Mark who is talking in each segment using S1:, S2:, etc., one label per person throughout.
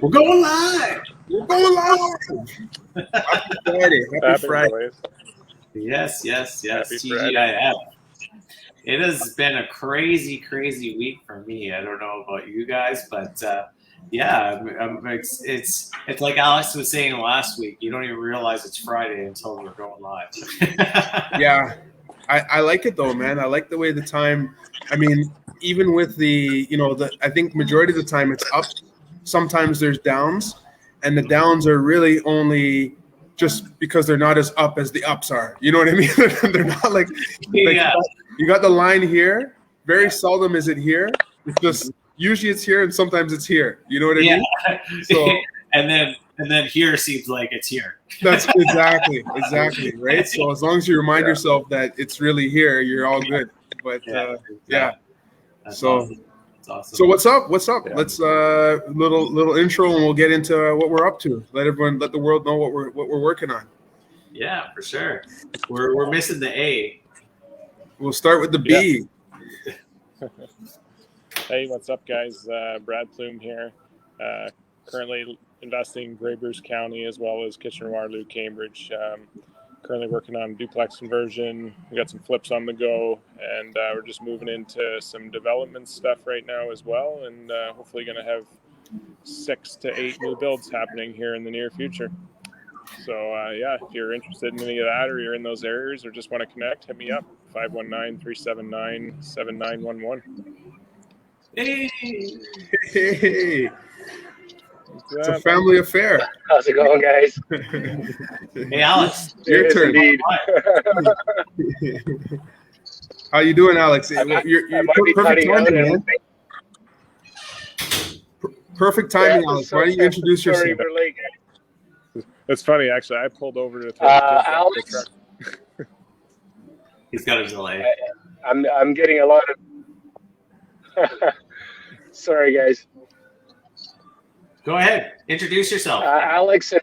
S1: We're going live.
S2: We're going live. Happy Friday. Happy Friday.
S1: Yes.
S3: Happy
S1: TGIF. It has been a crazy week for me. I don't know about you guys, but it's like Alex was saying last week. You don't even realize it's Friday until we're going live.
S2: Yeah, I like it though, man. I like the way the time. I mean, even with I think majority of the time it's up. Sometimes there's downs, and the downs are really only just because they're not as up as the ups are. You know what I mean? They're not like
S1: yeah.
S2: You got the line here. Very seldom is it here. It's just usually it's here, and sometimes it's here. You know what I mean?
S1: So and then here seems like it's here.
S2: That's exactly right. So as long as you remind yourself that it's really here, you're all good. But
S1: That's
S2: so.
S1: Awesome. Awesome.
S2: So what's up?
S3: Yeah.
S2: Let's little intro, and we'll get into what we're up to. Let the world know what we're working on.
S1: Yeah, for sure. We're missing the A.
S2: We'll start with the B.
S3: Hey, what's up, guys? Brad Plume here. Currently investing in Grey Bruce County as well as Kitchener-Waterloo, Cambridge. Currently working on duplex conversion. We got some flips on the go, and we're just moving into some development stuff right now as well, and hopefully going to have 6 to 8 new builds happening here in the near future. So if you're interested in any of that, or you're in those areas, or just want to connect, hit me up, 519-379-7911.
S2: Hey. It's a family affair.
S4: How's it going, guys?
S1: Hey, Alex.
S2: Your turn.
S4: Indeed.
S2: How you doing, Alex? You're perfect timing, man. Perfect timing, Alex. Why don't you introduce yourself?
S4: Sorry, we're late.
S3: That's funny, actually. I pulled over to throw
S4: Alex.
S1: He's got a delay.
S4: I'm getting a lot of. Sorry, guys.
S1: Go ahead. Introduce yourself.
S4: Alex and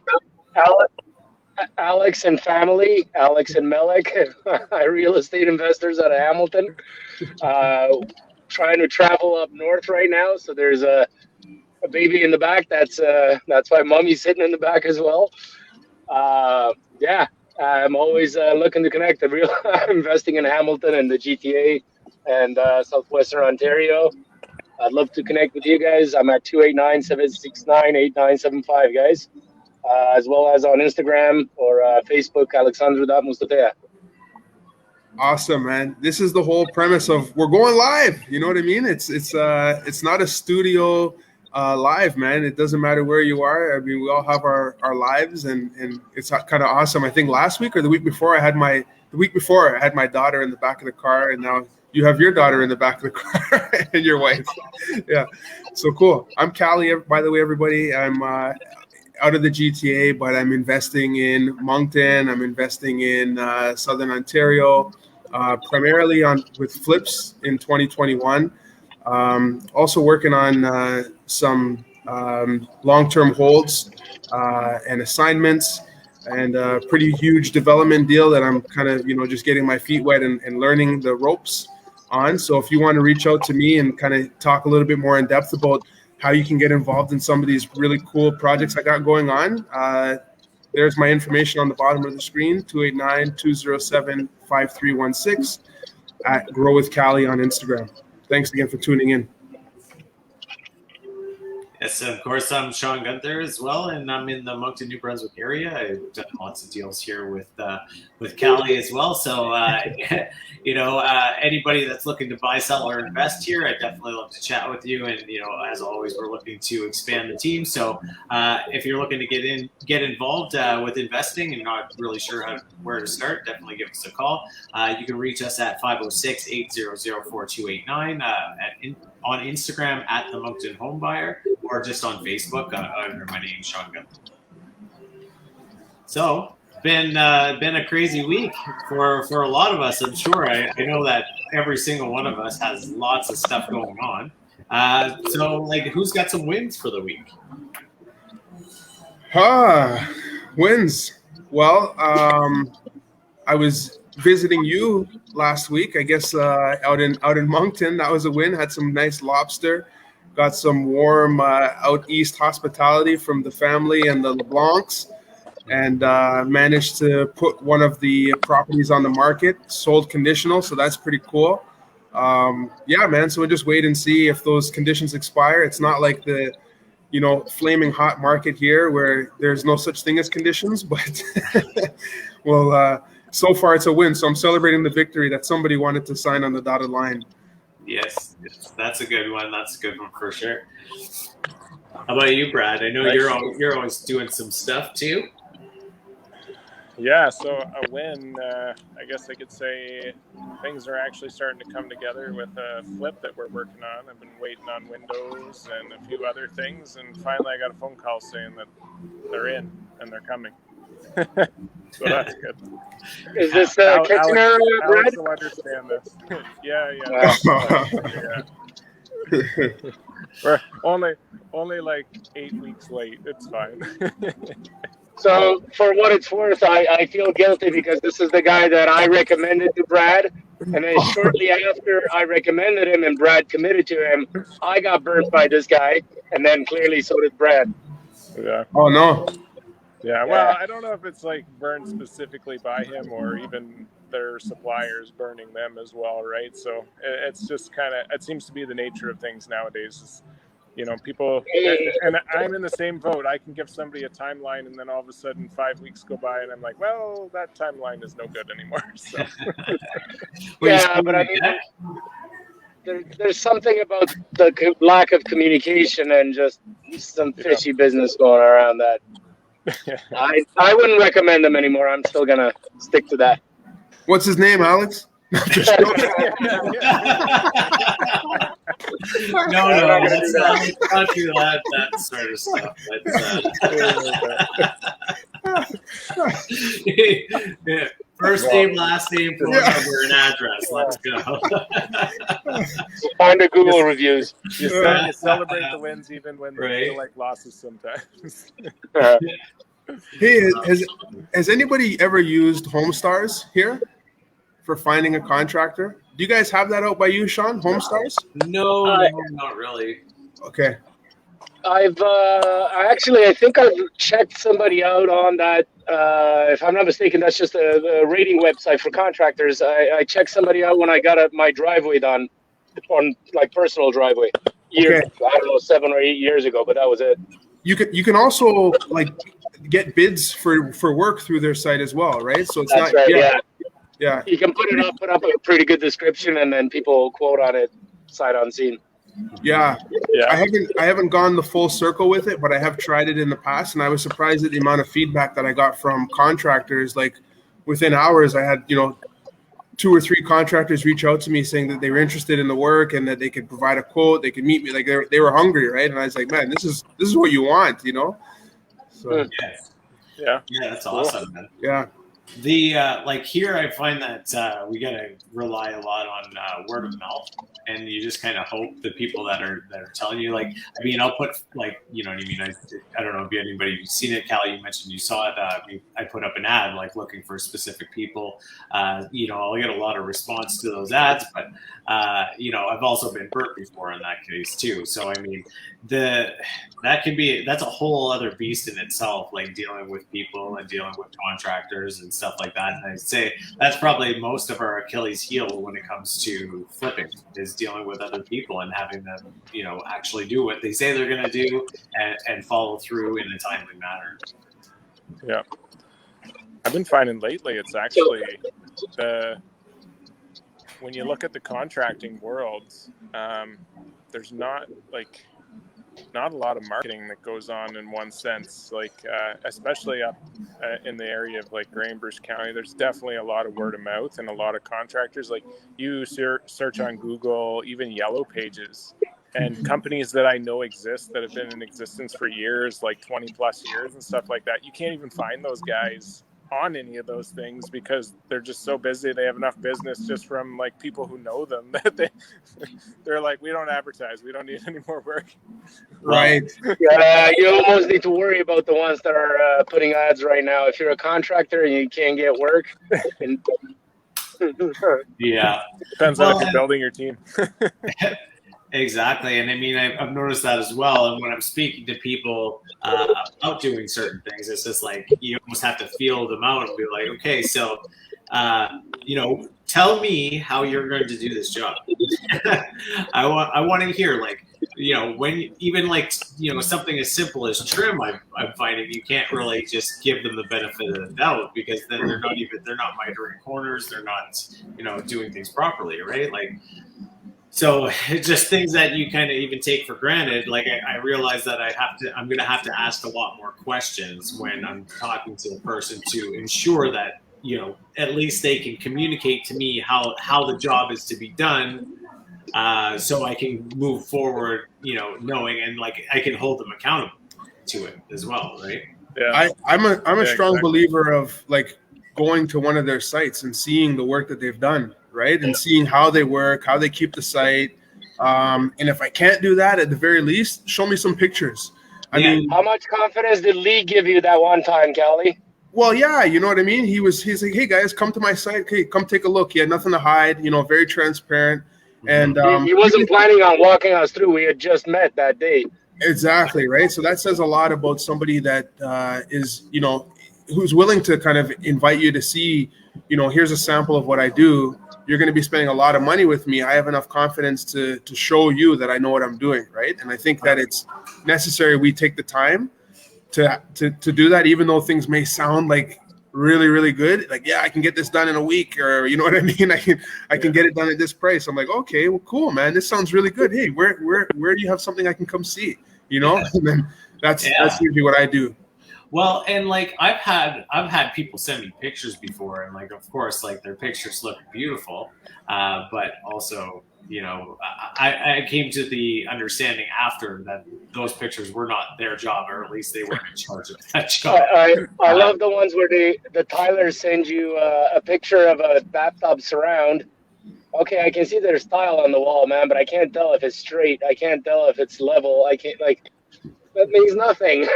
S4: family. Alex and Melek, real estate investors out of Hamilton. Trying to travel up north right now, so there's a baby in the back. That's why mommy's sitting in the back as well. I'm always looking to connect. I'm investing in Hamilton and the GTA and Southwestern Ontario. I'd love to connect with you guys. I'm at 289-769-8975, guys, as well as on Instagram or Facebook, Alexandru.Mustatea.
S2: Awesome, man. This is the whole premise of we're going live. You know what I mean? It's not a studio live, man. It doesn't matter where you are. I mean, we all have our lives, and it's kind of awesome. I think last week or the week before I had my daughter in the back of the car, and now you have your daughter in the back of the car and your wife. Yeah. So cool. I'm Cali, by the way, everybody. I'm out of the GTA, but I'm investing in Moncton. I'm investing in Southern Ontario, primarily with flips in 2021. Also working on some long-term holds and assignments, and a pretty huge development deal that I'm kind of, just getting my feet wet and learning the ropes on. So if you want to reach out to me and kind of talk a little bit more in depth about how you can get involved in some of these really cool projects I got going on, there's my information on the bottom of the screen, 289-207-5316 at Grow with Cali on Instagram. Thanks again for tuning in.
S1: Yes, of course, I'm Shawn Gunther as well, and I'm in the Moncton, New Brunswick area. I've done lots of deals here with Cali as well. So, anybody that's looking to buy, sell, or invest here, I'd definitely love to chat with you. And, as always, we're looking to expand the team. So if you're looking to get involved with investing and not really sure where to start, definitely give us a call. You can reach us at 506-800-4289 on Instagram at the Moncton Home Buyer, or just on Facebook under my name, Shawn Gunther. So, been a crazy week for a lot of us. I'm sure. I know that every single one of us has lots of stuff going on. So, who's got some wins for the week?
S2: Wins. Well, I was visiting you last week, I guess, out in Moncton. That was a win. Had some nice lobster got some warm out east hospitality from the family and the LeBlancs, and managed to put one of the properties on the market, sold conditional, so that's pretty cool. Yeah, man, so we'll just wait and see if those conditions expire. It's not like the flaming hot market here where there's no such thing as conditions, but well, so far it's a win. So I'm celebrating the victory that somebody wanted to sign on the dotted line.
S1: Yes, that's a good one. That's a good one for sure. How about you, Brad? I know you're always doing some stuff too.
S3: Yeah, so a win, I guess I could say things are actually starting to come together with a flip that we're working on. I've been waiting on windows and a few other things, and finally I got a phone call saying that they're in and they're coming. So that's good.
S4: Is this Kitchener, Brad?
S3: Alex will understand this. Yeah. We're only like 8 weeks late. It's fine.
S4: So for what it's worth, I feel guilty because this is the guy that I recommended to Brad. And then shortly after I recommended him and Brad committed to him, I got burnt by this guy. And then clearly so did Brad.
S3: Yeah.
S2: Oh, no.
S3: Yeah, well, I don't know if it's like burned specifically by him or even their suppliers burning them as well, right? So it's just kind of, it seems to be the nature of things nowadays. Is, people, and I'm in the same boat. I can give somebody a timeline, and then all of a sudden 5 weeks go by, and I'm like, well, that timeline is no good anymore. So.
S4: Yeah, but I mean, there's something about the lack of communication and just some fishy business going around that. I wouldn't recommend them anymore. I'm still gonna stick to that.
S2: What's his name, Alex?
S1: No, let's not do that sort of stuff. Yeah. First name, last name, phone number, and address. Let's go.
S4: Find the Google reviews.
S3: You celebrate the wins even when they feel like losses sometimes.
S2: Hey, has anybody ever used HomeStars here for finding a contractor? Do you guys have that out by you, Shawn? HomeStars?
S1: No, not really.
S2: Okay.
S4: I think I've checked somebody out on that. If I'm not mistaken, that's just a rating website for contractors. I checked somebody out when I got my driveway done, on like personal driveway. I don't know, 7 or 8 years ago, but that was it.
S2: You can also like get bids for work through their site as well, right? So it's
S4: that's
S2: not
S4: right,
S2: yeah.
S4: You can put up a pretty good description, and then people quote on it sight unseen.
S2: Yeah. I haven't gone the full circle with it, but I have tried it in the past, and I was surprised at the amount of feedback that I got from contractors. Like within hours, I had 2 or 3 contractors reach out to me saying that they were interested in the work and that they could provide a quote. They could meet me, like they were hungry, right? And I was like, man, this is what you want, So
S1: yeah, that's awesome, man.
S2: Yeah.
S1: The like here, I find that we gotta rely a lot on word of mouth, and you just kind of hope the people that are telling you. Like, I mean, I'll put like, you know what I mean. I don't know if anybody's seen it, Cali. You mentioned you saw it. I put up an ad like looking for specific people. I'll get a lot of response to those ads, but I've also been burnt before in that case too. So I mean, that's a whole other beast in itself, like dealing with people and dealing with contractors and stuff like that. And I'd say that's probably most of our Achilles heel when it comes to flipping, is dealing with other people and having them, actually do what they say they're going to do and follow through in a timely manner.
S3: Yeah. I've been finding lately it's actually when you look at the contracting world, there's not a lot of marketing that goes on in one sense, like especially up in the area of like Bruce County. There's definitely a lot of word of mouth and a lot of contractors. Like you search on Google, even Yellow Pages, and companies that I know exist that have been in existence for years, like 20 plus years and stuff like that. You can't even find those guys on any of those things because they're just so busy. They have enough business just from like people who know them that they're like, we don't advertise, we don't need any more work.
S2: Right.
S4: Yeah, you almost need to worry about the ones that are putting ads right now. If you're a contractor and you can't get work,
S1: yeah,
S3: depends on if you're building your team.
S1: Exactly. And I mean, I've noticed that as well. And when I'm speaking to people about doing certain things, it's just like you almost have to feel them out and be like, okay, so, tell me how you're going to do this job. I want to hear, like, even like, something as simple as trim, I'm finding you can't really just give them the benefit of the doubt, because then they're not mitering corners. They're not, doing things properly. Right. Like, so it's just things that you kind of even take for granted. Like I realize that I'm going to have to ask a lot more questions when I'm talking to a person to ensure that, at least they can communicate to me how the job is to be done. So I can move forward, knowing, and like I can hold them accountable to it as well. Right.
S3: Yeah.
S2: I'm a strong
S3: exactly.
S2: believer of like going to one of their sites and seeing the work that they've done, right? And seeing how they work, how they keep the site. And if I can't do that, at the very least, show me some pictures. I mean,
S4: how much confidence did Lee give you that one time, Kelly?
S2: well, yeah, you know what I mean? He's like, hey guys, come to my site. Okay, come take a look. He had nothing to hide, very transparent. And
S4: He wasn't planning on walking us through. We had just met that day.
S2: exactly, right? So that says a lot about somebody that is, who's willing to kind of invite you to see, here's a sample of what I do. You're going to be spending a lot of money with me. I have enough confidence to show you that I know what I'm doing, right? And I think that it's necessary we take the time to do that, even though things may sound like really, really good. Like, yeah, I can get this done in a week, or you know what I mean? I can get it done at this price. I'm like, okay, well, cool, man. This sounds really good. Hey, where do you have something I can come see? And then that's usually what I do.
S1: Well, and like I've had people send me pictures before, and like of course, like their pictures look beautiful, but also, I came to the understanding after that those pictures were not their job, or at least they weren't in charge of that job.
S4: I love the ones where the Tylers send you a picture of a bathtub surround. Okay, I can see there's tile on the wall, man, but I can't tell if it's straight. I can't tell if it's level. I can't, like, that means nothing.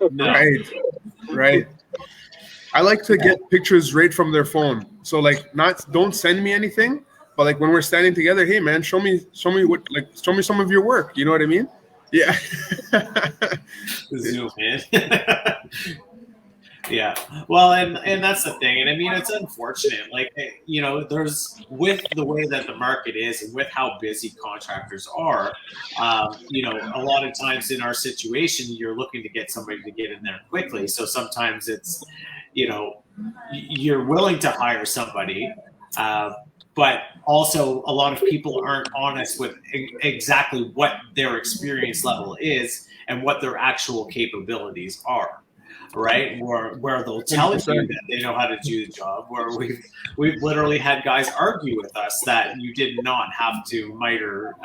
S1: No.
S2: Right. I like to get pictures right from their phone. So like, don't send me anything, but like when we're standing together, hey man, show me some of your work. You know what I mean? Yeah.
S1: Zoom in. Yeah. Well, and that's the thing. And I mean, it's unfortunate. Like, there's, with the way that the market is and with how busy contractors are, a lot of times in our situation, you're looking to get somebody to get in there quickly. So sometimes it's, you're willing to hire somebody, but also a lot of people aren't honest with exactly what their experience level is and what their actual capabilities are. Right, where they'll tell you that they know how to do the job. Where we've literally had guys argue with us that you did not have to miter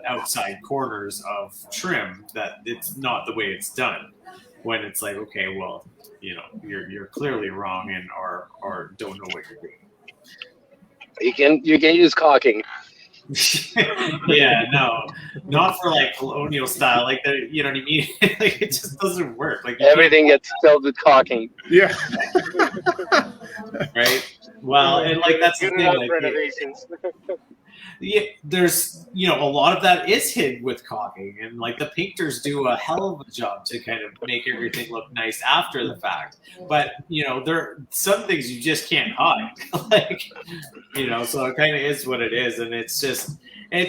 S1: outside corners of trim, that it's not the way it's done. When it's like, okay, well, you're clearly wrong and or don't know what you're doing.
S4: You can use caulking.
S1: Yeah, no, not for like colonial style, like you know what I mean? Like, it just doesn't work. Like
S4: everything gets filled with caulking.
S2: Yeah.
S1: Right. Well, and like that's the thing. Like,
S4: renovations.
S1: Yeah, there's a lot of that is hid with caulking, and like the painters do a hell of a job to kind of make everything look nice after the fact. But there are some things you just can't hide. Like, so it kind of is what it is, and it's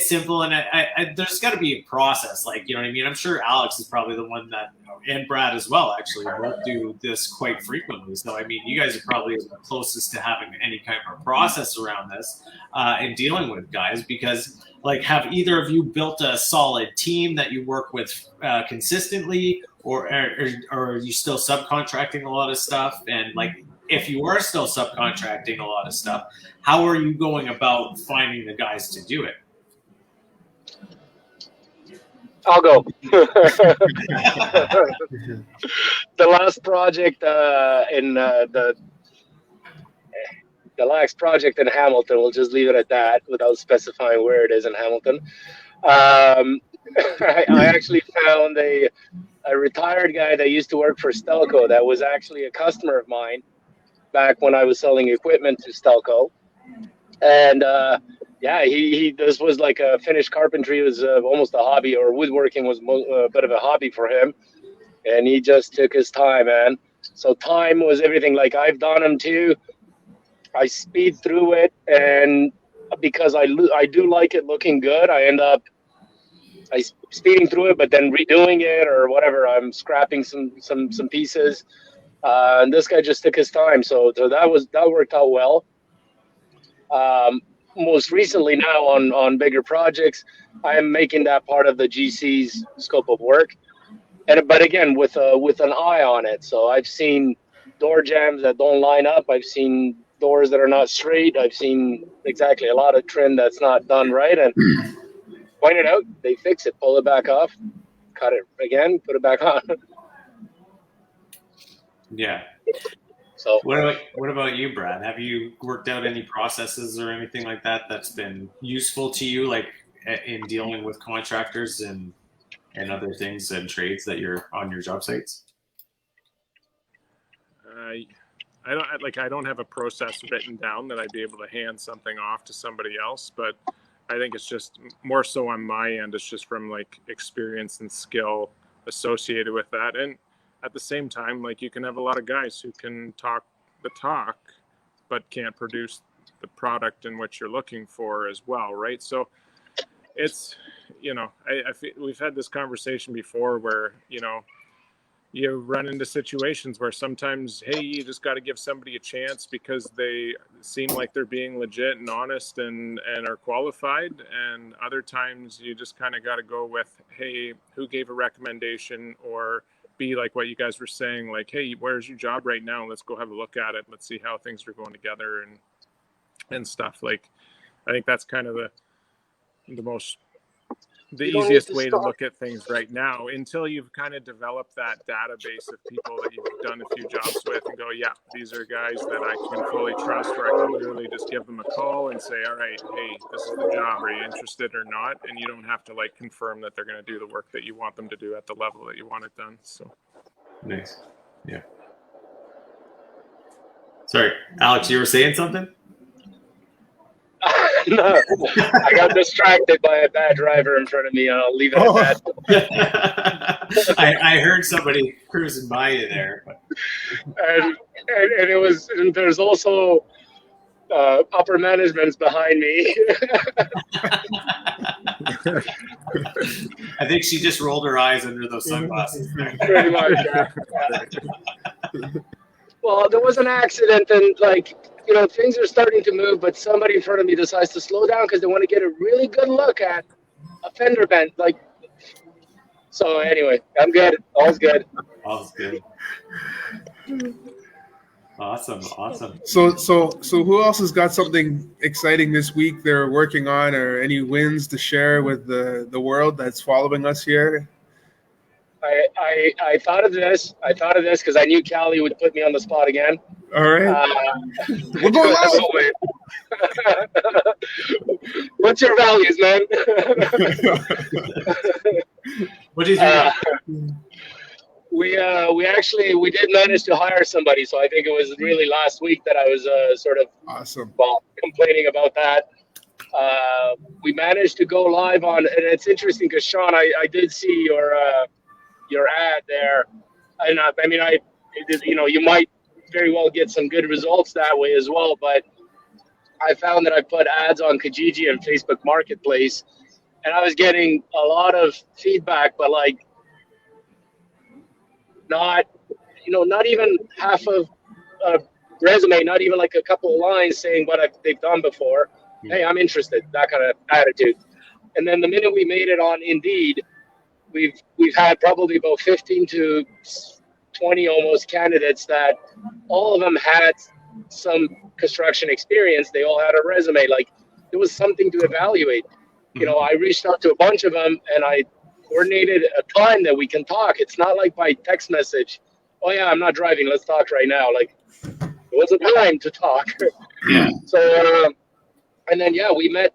S1: simple. And I there's got to be a process. Like, you know what I mean? I'm sure Alex is probably the one that, and Brad as well, actually, both do this quite frequently. So, I mean, you guys are probably the closest to having any kind of a process around this and dealing with guys, because, like, have either of you built a solid team that you work with consistently, or are you still subcontracting a lot of stuff? And, like, if you are still subcontracting a lot of stuff, how are you going about finding the guys to do it?
S4: I'll go. The last project the last project in Hamilton, we'll just leave it at that without specifying where it is in Hamilton. I actually found a retired guy that used to work for Stelco that was actually a customer of mine back when I was selling equipment to Stelco. And yeah, he this was like a finished carpentry was almost a hobby, or woodworking was a bit of a hobby for him, and he just took his time, man. So time was everything. Like I've done them too. I speed through it, and because I do like it looking good, I end up speeding through it, but then redoing it or whatever. I'm scrapping some pieces, and this guy just took his time. So that worked out well. Most recently now on bigger projects, I am making that part of the GC's scope of work, but again with an eye on it. So I've seen door jambs that don't line up. I've seen doors that are not straight. I've seen exactly a lot of trim that's not done right, and point it out, they fix it, pull it back off, cut it again, put it back on.
S1: Yeah.
S4: So
S1: what about you, Brad? Have you worked out any processes or anything like that that's been useful to you, like in dealing with contractors and other things and trades that you're on your job sites?
S3: I don't have a process written down that I'd be able to hand something off to somebody else, but I think it's just more so on my end. It's just from like experience and skill associated with that. And at the same time, like you can have a lot of guys who can talk the talk, but can't produce the product in what you're looking for as well, right? So it's, I feel we've had this conversation before where, you run into situations where sometimes, hey, you just got to give somebody a chance because they seem like they're being legit and honest and are qualified. And other times you just kind of got to go with, hey, who gave a recommendation, or be like what you guys were saying, like, hey, where's your job right now? Let's go have a look at it. Let's see how things are going together and stuff. Like, I think that's kind of the easiest way to look at things right now, until you've kind of developed that database of people that you've done a few jobs with and go, yeah, these are guys that I can fully trust, where I can literally just give them a call and say, all right, hey, this is the job. Are you interested or not? And you don't have to like confirm that they're going to do the work that you want them to do at the level that you want it done. So
S1: nice. Yeah. Sorry, Alex, you were saying something?
S4: No, I got distracted by a bad driver in front of me. I'll leave it at
S1: that. I heard somebody cruising by you there.
S4: And it was. And there's also upper management's behind me.
S1: I think she just rolled her eyes under those sunglasses.
S4: Pretty much. Yeah. Well, there was an accident, and things are starting to move, but somebody in front of me decides to slow down because they want to get a really good look at a fender bend. So anyway, I'm good. All's good.
S1: All's good. Awesome.
S2: So who else has got something exciting this week they're working on, or any wins to share with the world that's following us here?
S4: I thought of this because I knew Cali would put me on the spot again.
S2: All right. We're going live.
S4: What's your values, man?
S1: What is your
S4: we did manage to hire somebody, so I think it was really last week that I was sort of
S2: awesome.
S4: Well, complaining about that. We managed to go live on, and it's interesting because Shawn, I did see your ad there, and you might very well get some good results that way as well. But I found that I put ads on Kijiji and Facebook Marketplace, and I was getting a lot of feedback, but not even half of a resume, not even like a couple of lines saying what they've done before. Hey, I'm interested, that kind of attitude. And then the minute we made it on Indeed, we've had probably about 15 to 20 almost candidates that all of them had some construction experience. They all had a resume. It was something to evaluate. I reached out to a bunch of them, and I coordinated a time that we can talk. It's not like by text message. Oh yeah, I'm not driving. Let's talk right now. It wasn't time to talk.
S1: Yeah.
S4: So, and then we met.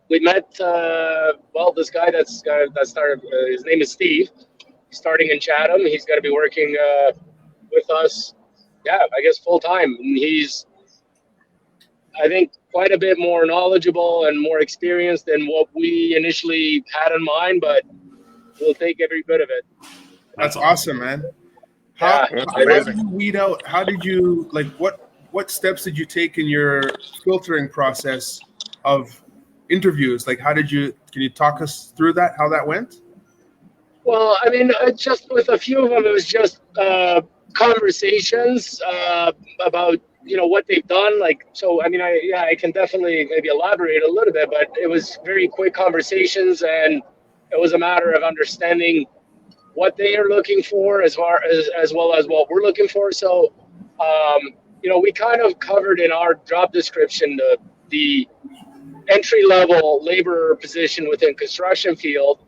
S4: This guy that started. His name is Steve. He's starting in Chatham. He's going to be working with us. Yeah, I guess full time. And I think, quite a bit more knowledgeable and more experienced than what we initially had in mind, but we'll take every bit of it.
S2: That's awesome, man.
S4: Yeah,
S2: How did you weed out? How did you like? What steps did you take in your filtering process of interviews? Like, how did you? Can you talk us through that? How that went?
S4: well, I mean, just with a few of them, it was just conversations about what they've done. Like, so I mean, I can definitely maybe elaborate a little bit, but it was very quick conversations, and it was a matter of understanding what they are looking for as well as what we're looking for. So, we kind of covered in our job description the entry level laborer position within construction field,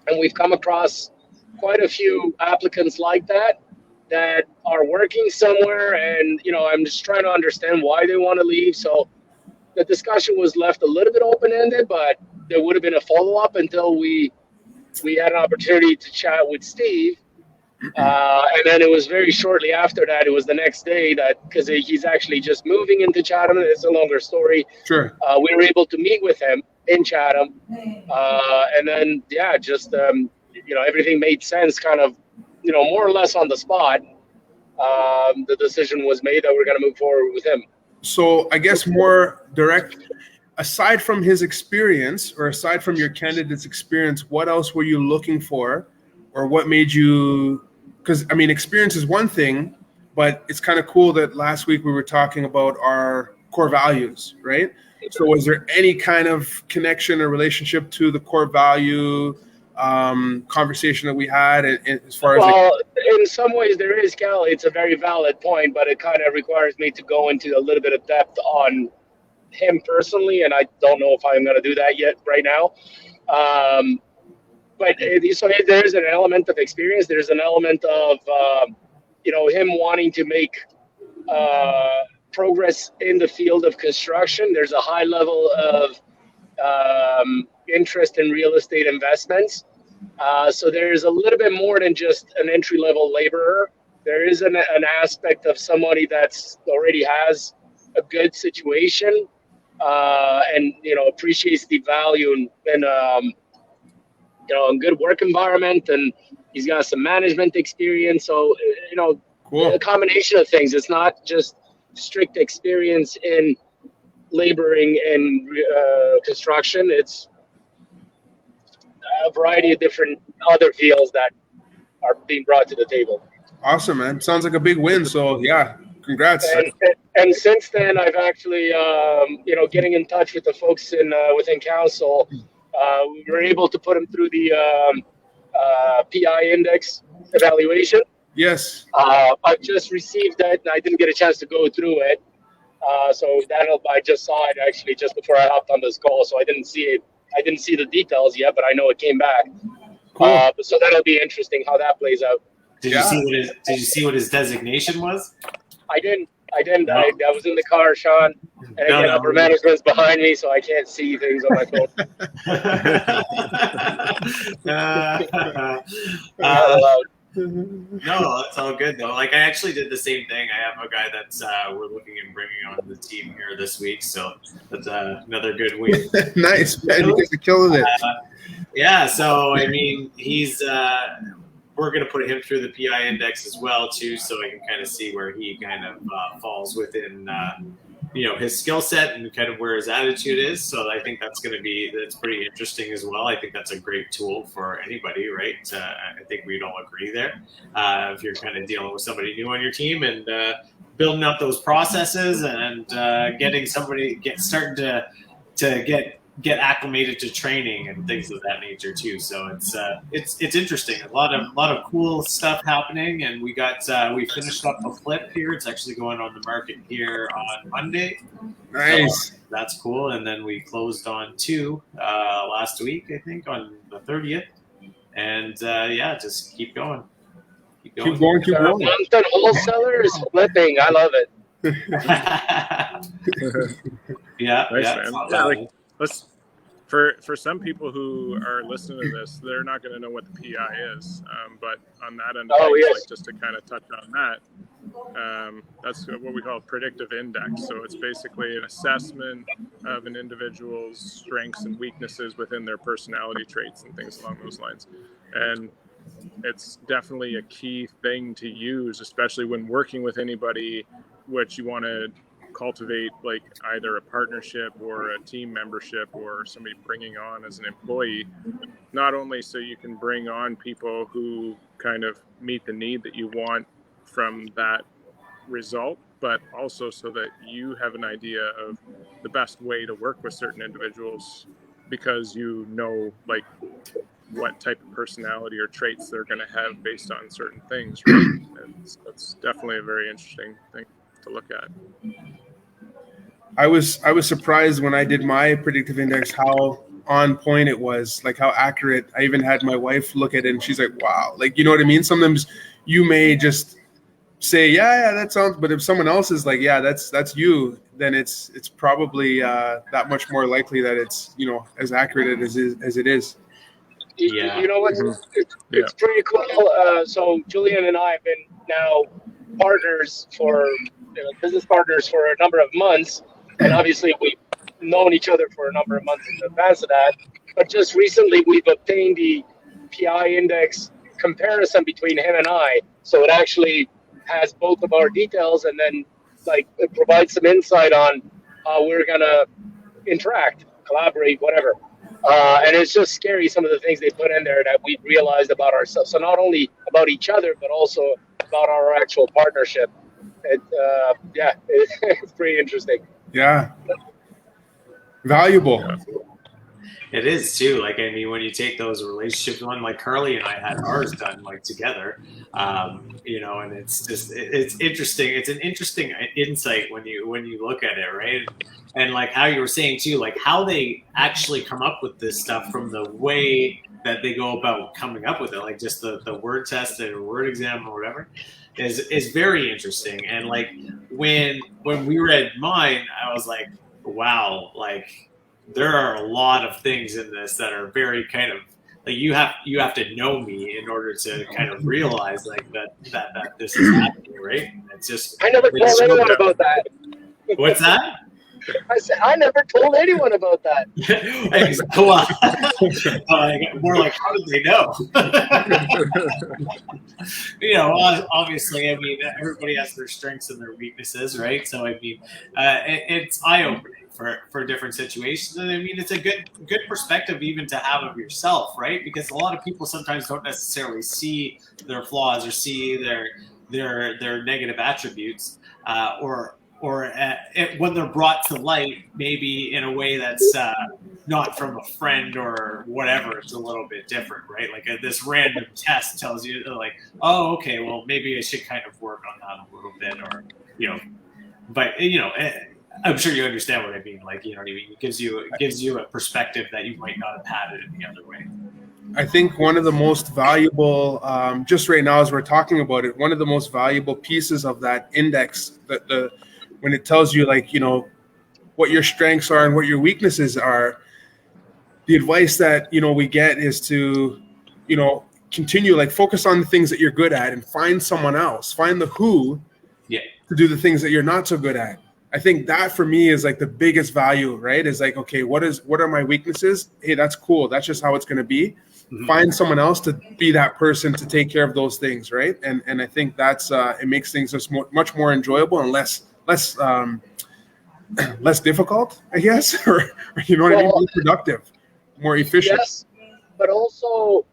S4: and we've come across quite a few applicants like that are working somewhere, and I'm just trying to understand why they want to leave. So the discussion was left a little bit open-ended, but there would have been a follow-up until we had an opportunity to chat with Steve. And then it was very shortly after that, it was the next day, that because he's actually just moving into Chatham, it's a longer story.
S2: Sure.
S4: We were able to meet with him in Chatham. And then, just, everything made sense kind of, more or less on the spot. The decision was made that we're going to move forward with him.
S2: So I guess more direct, aside from his experience or aside from your candidate's experience, what else were you looking for, or what made you, because I mean, experience is one thing, but it's kind of cool that last week we were talking about our core values, right? So was there any kind of connection or relationship to the core value conversation that we had as far as
S4: in some ways there is, Cal. It's a very valid point, but it kind of requires me to go into a little bit of depth on him personally, and I don't know if I'm going to do that yet right now. But so there's an element of experience. There's an element of him wanting to make progress in the field of construction. There's a high level of interest in real estate investments. So there's a little bit more than just an entry-level laborer. There is an aspect of somebody that's already has a good situation and appreciates the value and a good work environment, and he's got some management experience. So
S2: cool.
S4: A combination of things. It's not just strict experience in laboring and construction. It's a variety of different other fields that are being brought to the table.
S2: Awesome, man. Sounds like a big win. So yeah, congrats.
S4: And since then, I've actually, getting in touch with the folks within council, we were able to put them through the PI index evaluation.
S2: Yes.
S4: I've just received that, and I didn't get a chance to go through it. So I just saw it actually just before I hopped on this call. So I didn't see it. I didn't see the details yet, but I know it came back.
S2: Cool.
S4: So that'll be interesting how that plays out.
S1: Did you see what his designation was?
S4: I didn't. No. I was in the car, Shawn, and again, upper management's behind me, so I can't see things on my phone.
S1: No, that's all good though. Like I actually did the same thing. I have a guy that's we're looking at bringing on the team here this week, so that's another good week.
S2: Nice, man. You guys are killing it.
S1: Yeah, so I mean, he's we're going to put him through the PI index as well too, so I can kind of see where he kind of falls within his skill set and kind of where his attitude is. So I think that's pretty interesting as well. I think that's a great tool for anybody, right? I think we'd all agree there. If you're kind of dealing with somebody new on your team and building up those processes and getting somebody starting to get acclimated to training and things of that nature too. So it's interesting. A lot of cool stuff happening, and we finished up a flip here. It's actually going on the market here on Monday.
S2: Nice.
S1: So that's cool. And then we closed on 2 last week, I think, on the 30th. And just keep going. Keep going.
S4: Mountain wholesaler is flipping. I love it.
S1: Yeah.
S3: Nice,
S1: yeah.
S3: Man. For some people who are listening to this, they're not going to know what the PI is. But on that end, just to kind of touch on that, That's what we call a predictive index. So it's basically an assessment of an individual's strengths and weaknesses within their personality traits and things along those lines. And it's definitely a key thing to use, especially when working with anybody which you want to cultivate, like either a partnership or a team membership or somebody bringing on as an employee, not only so you can bring on people who kind of meet the need that you want from that result, but also so that you have an idea of the best way to work with certain individuals, because you know, like, what type of personality or traits they're going to have based on certain things, right? And that's definitely a very interesting thing to look at.
S2: I was surprised when I did my predictive index how on point it was, like how accurate. I even had my wife look at it and she's like, wow, like, you know what I mean? Sometimes you may just say, yeah, that sounds, but if someone else is like, yeah, that's you, then it's probably that much more likely that it's, you know, as accurate as it is.
S1: Yeah.
S4: You know what? It's pretty cool. So Julian and I have been now partners business partners for a number of months. And obviously we've known each other for a number of months in advance of that. But just recently we've obtained the PI index comparison between him and I. So it actually has both of our details, and then like it provides some insight on how we're going to interact, collaborate, whatever. And it's just scary, some of the things they put in there that we've realized about ourselves. So not only about each other, but also about our actual partnership. It's pretty interesting.
S2: Yeah. Valuable.
S1: It is too. Like, I mean, when you take those relationships, one like Carly and I had ours done like together, you know, and it's just, it's interesting. It's an interesting insight when you look at it, right? And like how you were saying too, like how they actually come up with this stuff from the way that they go about coming up with it, like just the word test or word exam or whatever, is very interesting. And like when we read mine, I was like, wow, like there are a lot of things in this that are very kind of like you have to know me in order to kind of realize like that this is happening, right? It's just
S4: I never told anyone about that.
S1: What's that?
S4: I said I never told anyone about that.
S1: More like, how did they know? You know, obviously, I mean, everybody has their strengths and their weaknesses, right? So, I mean, it's eye-opening for different situations, and I mean, it's a good perspective even to have of yourself, right? Because a lot of people sometimes don't necessarily see their flaws or see their negative attributes, or when they're brought to light, maybe in a way that's not from a friend or whatever, it's a little bit different, right? Like this random test tells you, like, oh, okay, well, maybe I should kind of work on that a little bit, or, you know, but, you know, I'm sure you understand what I mean. Like, you know what I mean? It gives you a perspective that you might not have had it in the other way.
S2: I think one of the most valuable, just right now as we're talking about it, one of the most valuable pieces of that index, when it tells you, like, you know, what your strengths are and what your weaknesses are, the advice that, you know, we get is to, you know, continue, like, focus on the things that you're good at and find someone else, find the who to do the things that you're not so good at. I think that for me is like the biggest value, right? Is like, okay, what are my weaknesses? Hey, that's cool. That's just how it's going to be. Mm-hmm. Find someone else to be that person to take care of those things, right? And I think that's it makes things just much more enjoyable and less difficult, I guess, or you know what I mean? More productive, more efficient.
S4: Yes, but also,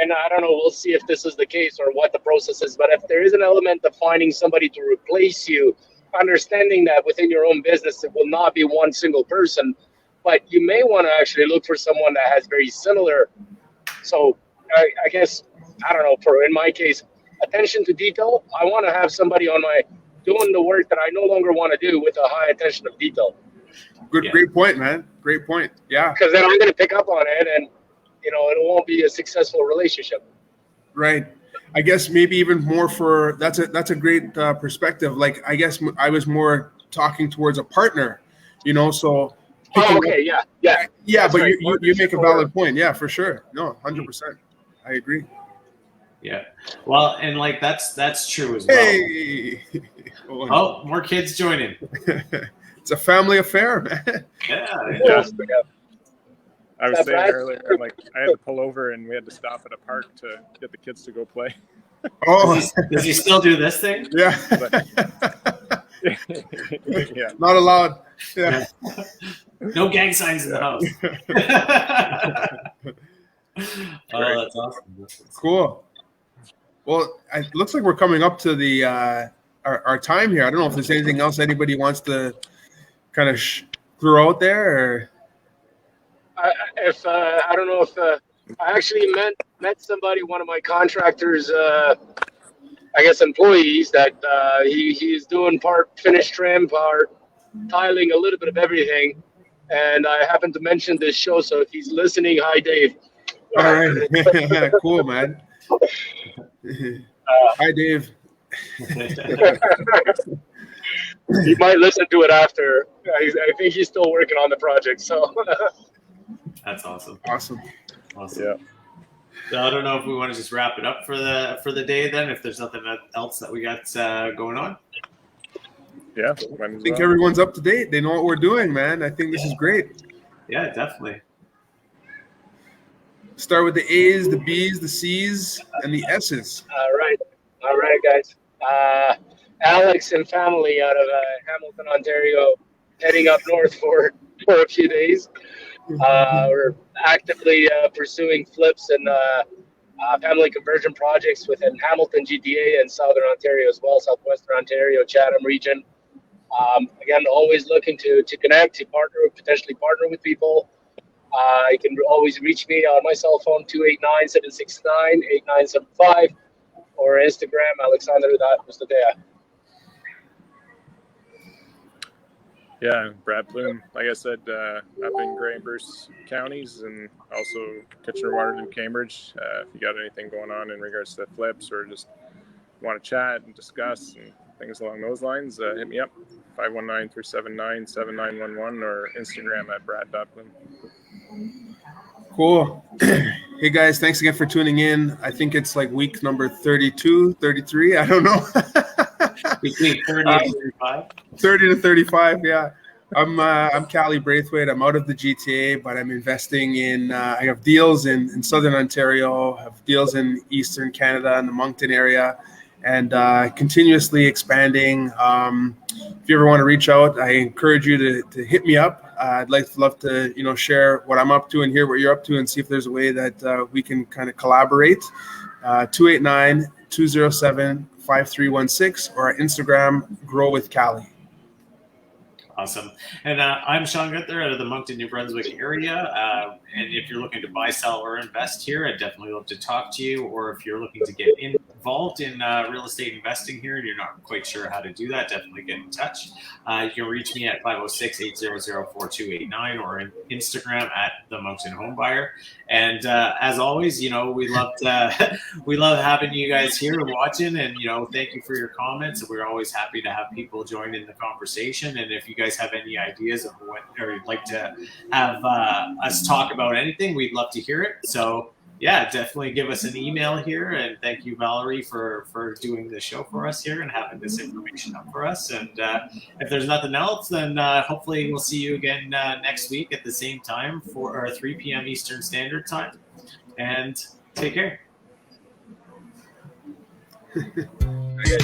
S4: and I don't know, we'll see if this is the case or what the process is, but if there is an element of finding somebody to replace you, understanding that within your own business, it will not be one single person, but you may want to actually look for someone that has very similar. So I guess, I don't know, in my case, attention to detail, I want to have somebody doing the work that I no longer want to do with a high attention of detail.
S2: Great point, man. Great point. Yeah.
S4: Because then I'm going to pick up on it, and, you know, it won't be a successful relationship.
S2: Right. I guess maybe even more that's a great perspective. Like, I guess I was more talking towards a partner, you know, so.
S4: Oh, okay. Yeah.
S2: But right. you make a valid point. Yeah, for sure. No, 100%. I agree.
S1: Yeah. Well, and like that's true as well.
S2: Hey.
S1: Oh, more kids joining.
S2: It's a family affair, man.
S1: Yeah.
S3: Yeah. I was
S4: Is that
S3: saying
S4: Brad?
S3: earlier, like I had to pull over and we had to stop at a park to get the kids to go play.
S2: Oh,
S1: Does he still do this thing?
S2: yeah.
S3: Yeah.
S2: Not allowed. Yeah.
S1: No gang signs in the house. Oh, that's awesome.
S2: Cool. Well, it looks like we're coming up to the our time here. I don't know if there's anything else anybody wants to kind of throw out there. Or...
S4: I don't know if I actually met somebody, one of my contractors, I guess employees, that he's doing part finish trim, part tiling, a little bit of everything. And I happened to mention this show, so if he's listening, hi Dave.
S2: All right, cool, man. Hi, Dave.
S4: He might listen to it after. I think he's still working on the project, so.
S1: That's awesome.
S2: Awesome.
S3: Yeah.
S1: So I don't know if we want to just wrap it up for the day then, if there's nothing else that we got going on.
S3: Yeah.
S2: I think everyone's up to date. They know what we're doing, man. I think this is great.
S1: Yeah, definitely.
S2: Start with the A's, the B's, the C's, and the S's.
S4: All right, guys. Alex and family out of Hamilton, Ontario, heading up north for a few days. We're actively pursuing flips and family conversion projects within Hamilton, GTA, and Southern Ontario as well, Southwestern Ontario, Chatham region. Again, always looking to connect, to potentially partner with people. You can always reach me on my cell phone, 289-769-8975, or Instagram, Alexander.Mustadea.
S3: Yeah, Brad Plume, like I said, up in Grey and Bruce counties, and also Kitchener-Waterloo, Cambridge. If you got anything going on in regards to flips or just want to chat and discuss and things along those lines, hit me up, 519-379-7911, or Instagram at brad.plume.
S2: Cool. Hey, guys, thanks again for tuning in. I think it's like week number 32, 33. I don't know.
S1: Between 30 and 35.
S2: 30 to 35, yeah. I'm Cali Braithwaite. I'm out of the GTA, but I'm investing in, I have deals in Southern Ontario, I have deals in Eastern Canada in the Moncton area, and continuously expanding. If you ever want to reach out, I encourage you to hit me up. I'd love to, share what I'm up to and hear what you're up to and see if there's a way that we can kind of collaborate. 289-207-5316 or our Instagram, Grow with Cali.
S1: Awesome. And I'm Shawn Gunther out of the Moncton, New Brunswick area. And if you're looking to buy, sell, or invest here, I'd definitely love to talk to you. Or if you're looking to get involved in real estate investing here and you're not quite sure how to do that, definitely get in touch. You can reach me at 506-800-4289 or on Instagram at the Moncton Homebuyer. And as always, we love having you guys here and watching. And thank you for your comments. We're always happy to have people join in the conversation. And if you guys have any ideas of what, or you'd like to have us talk about anything, we'd love to hear it. So yeah, definitely give us an email here. And thank you, Valerie, for doing the show for us here and having this information up for us. And if there's nothing else, then hopefully we'll see you again next week at the same time for 3 p.m. Eastern Standard Time. And take care.
S2: Okay.